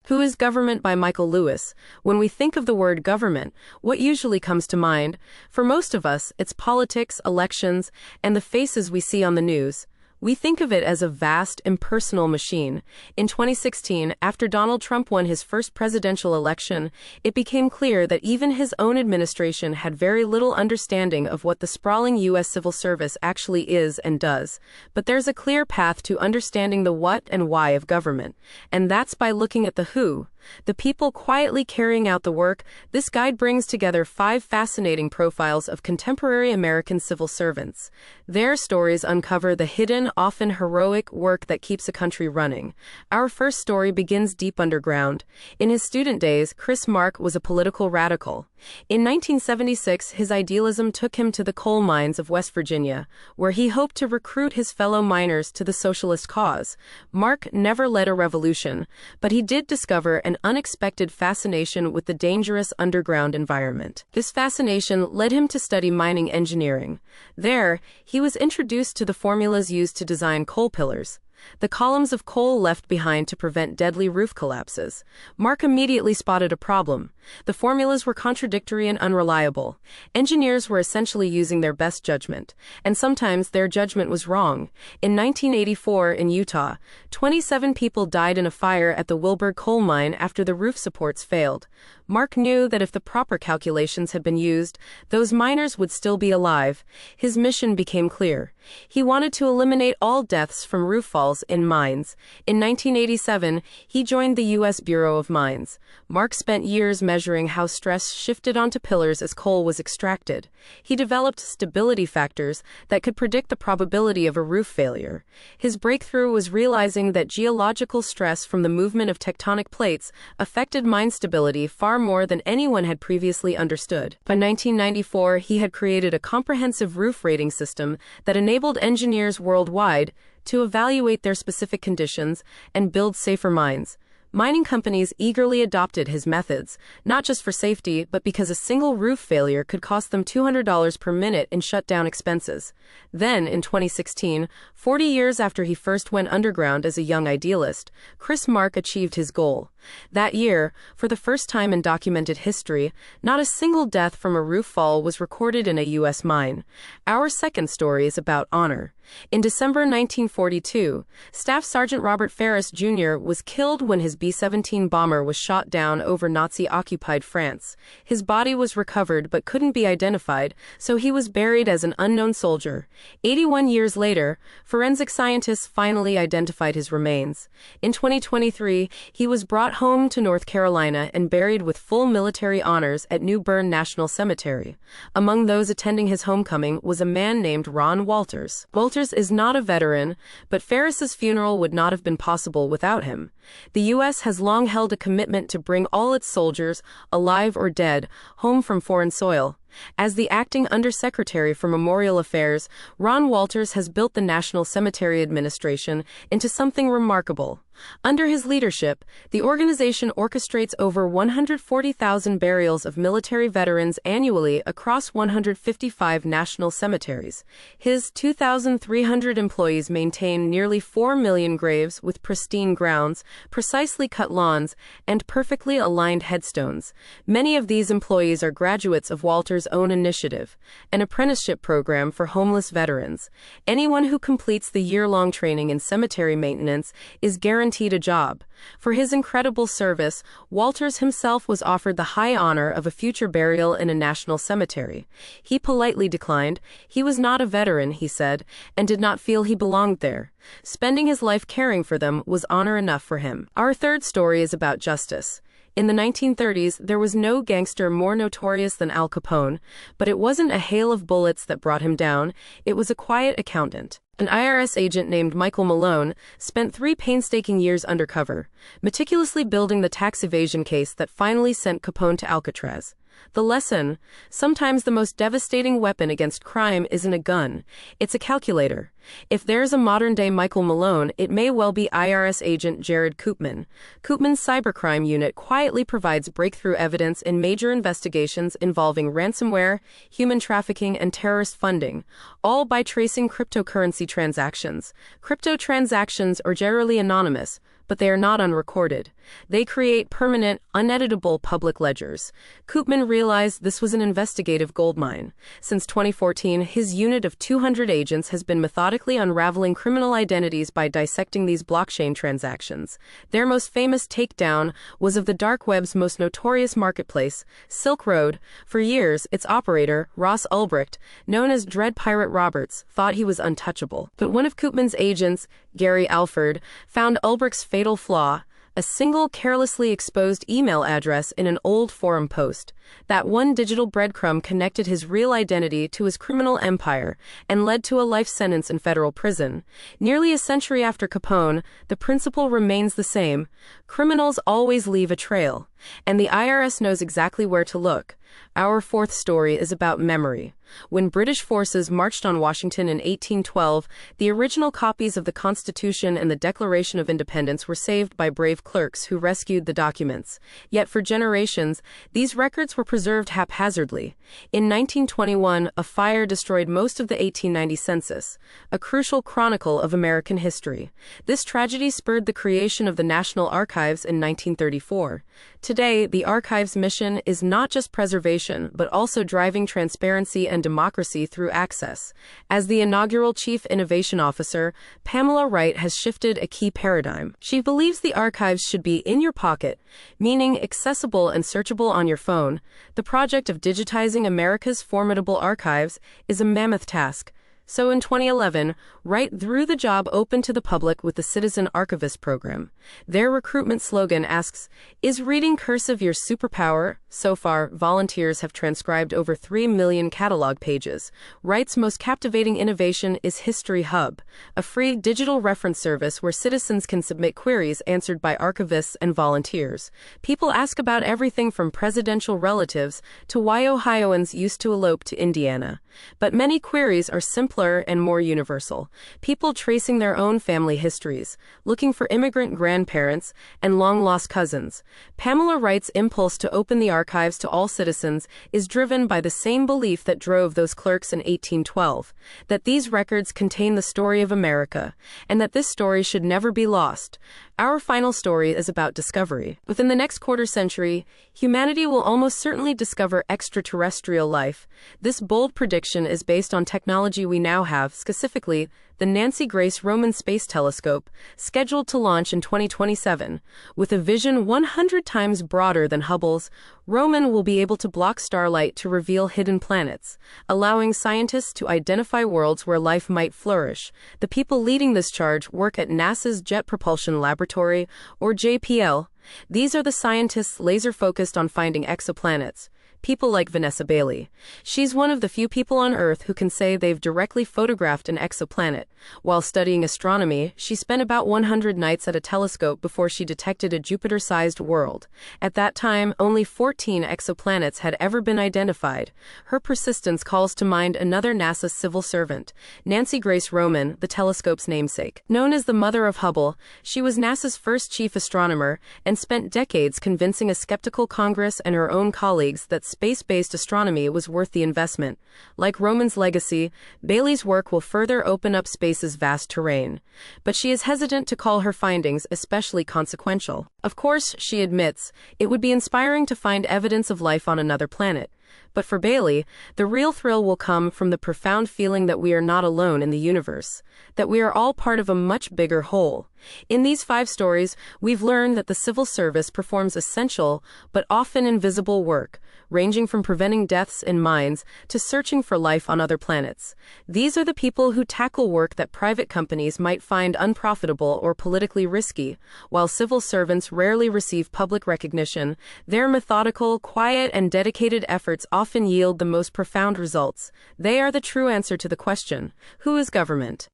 Who is Government by Michael Lewis? When we think of the word government, what usually comes to mind? For most of us, it's politics, elections, and the faces we see on the news. We think of it as a vast, impersonal machine. In 2016, after Donald Trump won his first presidential election, it became clear that even his own administration had very little understanding of what the sprawling U.S. civil service actually is and does. But there's a clear path to understanding the what and why of government, and that's by looking at the who. The people quietly carrying out the work. This guide brings together 5 fascinating profiles of contemporary American civil servants. Their stories uncover the hidden, often heroic work that keeps a country running. Our first story begins deep underground. In his student days, Chris Mark was a political radical. In 1976, his idealism took him to the coal mines of West Virginia, where he hoped to recruit his fellow miners to the socialist cause. Mark never led a revolution, but he did discover an unexpected fascination with the dangerous underground environment. This fascination led him to study mining engineering. There, he was introduced to the formulas used to design coal pillars, the columns of coal left behind to prevent deadly roof collapses. Mark immediately spotted a problem. The formulas were contradictory and unreliable. Engineers were essentially using their best judgment, and sometimes their judgment was wrong. In 1984, in Utah, 27 people died in a fire at the Wilburg coal mine after the roof supports failed. Mark knew that if the proper calculations had been used, those miners would still be alive. His mission became clear. He wanted to eliminate all deaths from roof falls in mines. In 1987, he joined the U.S. Bureau of Mines. Mark spent years measuring how stress shifted onto pillars as coal was extracted. He developed stability factors that could predict the probability of a roof failure. His breakthrough was realizing that geological stress from the movement of tectonic plates affected mine stability far more than anyone had previously understood. By 1994, he had created a comprehensive roof rating system that enabled engineers worldwide to evaluate their specific conditions and build safer mines. Mining companies eagerly adopted his methods, not just for safety, but because a single roof failure could cost them $200 per minute in shutdown expenses. Then, in 2016, 40 years after he first went underground as a young idealist, Chris Mark achieved his goal. That year, for the first time in documented history, not a single death from a roof fall was recorded in a U.S. mine. Our second story is about honor. In December 1942, Staff Sergeant Robert Ferris Jr. was killed when his B-17 bomber was shot down over Nazi-occupied France. His body was recovered but couldn't be identified, so he was buried as an unknown soldier. 81 years later, forensic scientists finally identified his remains. In 2023, he was brought home to North Carolina and buried with full military honors at New Bern National Cemetery. Among those attending his homecoming was a man named Ron Walters. Walters is not a veteran, but Ferris's funeral would not have been possible without him. The U.S. has long held a commitment to bring all its soldiers, alive or dead, home from foreign soil. As the acting Undersecretary for Memorial Affairs, Ron Walters has built the National Cemetery Administration into something remarkable. Under his leadership, the organization orchestrates over 140,000 burials of military veterans annually across 155 national cemeteries. His 2,300 employees maintain nearly 4 million graves with pristine grounds, precisely cut lawns, and perfectly aligned headstones. Many of these employees are graduates of Walters' own initiative, an apprenticeship program for homeless veterans. Anyone who completes the year-long training in cemetery maintenance is guaranteed a job. For his incredible service, Walters himself was offered the high honor of a future burial in a national cemetery. He politely declined. He was not a veteran, he said, and did not feel he belonged there. Spending his life caring for them was honor enough for him. Our third story is about justice. In the 1930s, there was no gangster more notorious than Al Capone, but it wasn't a hail of bullets that brought him down, it was a quiet accountant. An IRS agent named Michael Malone spent 3 painstaking years undercover, meticulously building the tax evasion case that finally sent Capone to Alcatraz. The lesson: sometimes the most devastating weapon against crime isn't a gun, it's a calculator. If there's a modern-day Michael Malone, it may well be IRS agent Jared Koopman. Koopman's cybercrime unit quietly provides breakthrough evidence in major investigations involving ransomware, human trafficking, and terrorist funding, all by tracing cryptocurrency transactions. Crypto transactions are generally anonymous, but they are not unrecorded. They create permanent, uneditable public ledgers. Koopman realized this was an investigative goldmine. Since 2014, his unit of 200 agents has been methodically unraveling criminal identities by dissecting these blockchain transactions. Their most famous takedown was of the dark web's most notorious marketplace, Silk Road. For years, its operator, Ross Ulbricht, known as Dread Pirate Roberts, thought he was untouchable. But one of Koopman's agents, Gary Alford, found Ulbricht's fatal flaw: a single carelessly exposed email address in an old forum post. That one digital breadcrumb connected his real identity to his criminal empire and led to a life sentence in federal prison. Nearly a century after Capone, the principle remains the same. Criminals always leave a trail, and the IRS knows exactly where to look. Our fourth story is about memory. When British forces marched on Washington in 1812, the original copies of the Constitution and the Declaration of Independence were saved by brave clerks who rescued the documents. Yet for generations, these records were preserved haphazardly. In 1921, a fire destroyed most of the 1890 census, a crucial chronicle of American history. This tragedy spurred the creation of the National Archives in 1934. Today, the Archives' mission is not just preservation, but also driving transparency and democracy through access. As the inaugural Chief Innovation Officer, Pamela Wright has shifted a key paradigm. She believes the archives should be in your pocket, meaning accessible and searchable on your phone. The project of digitizing America's formidable archives is a mammoth task. So in 2011, Wright threw the job open to the public with the Citizen Archivist program. Their recruitment slogan asks, "Is reading cursive your superpower?" So far, volunteers have transcribed over 3 million catalog pages. Wright's most captivating innovation is History Hub, a free digital reference service where citizens can submit queries answered by archivists and volunteers. People ask about everything from presidential relatives to why Ohioans used to elope to Indiana. But many queries are simpler and more universal. People tracing their own family histories, looking for immigrant grandparents and long-lost cousins. Pamela Wright's impulse to open the archives to all citizens is driven by the same belief that drove those clerks in 1812, that these records contain the story of America, and that this story should never be lost. Our final story is about discovery. Within the next quarter century, humanity will almost certainly discover extraterrestrial life. This bold prediction is based on technology we now have, specifically the Nancy Grace Roman Space Telescope, scheduled to launch in 2027. With a vision 100 times broader than Hubble's, Roman will be able to block starlight to reveal hidden planets, allowing scientists to identify worlds where life might flourish. The people leading this charge work at NASA's Jet Propulsion Laboratory, or JPL. These are the scientists laser-focused on finding exoplanets. People like Vanessa Bailey. She's one of the few people on Earth who can say they've directly photographed an exoplanet. While studying astronomy, she spent about 100 nights at a telescope before she detected a Jupiter-sized world. At that time, only 14 exoplanets had ever been identified. Her persistence calls to mind another NASA civil servant, Nancy Grace Roman, the telescope's namesake. Known as the mother of Hubble, she was NASA's first chief astronomer and spent decades convincing a skeptical Congress and her own colleagues that space-based astronomy was worth the investment. Like Roman's legacy, Bailey's work will further open up space's vast terrain. But she is hesitant to call her findings especially consequential. Of course, she admits, it would be inspiring to find evidence of life on another planet. But for Bailey, the real thrill will come from the profound feeling that we are not alone in the universe, that we are all part of a much bigger whole. In these 5 stories, we've learned that the civil service performs essential but often invisible work, ranging from preventing deaths in mines to searching for life on other planets. These are the people who tackle work that private companies might find unprofitable or politically risky. While civil servants rarely receive public recognition, their methodical, quiet, and dedicated efforts often yield the most profound results. They are the true answer to the question, who is government?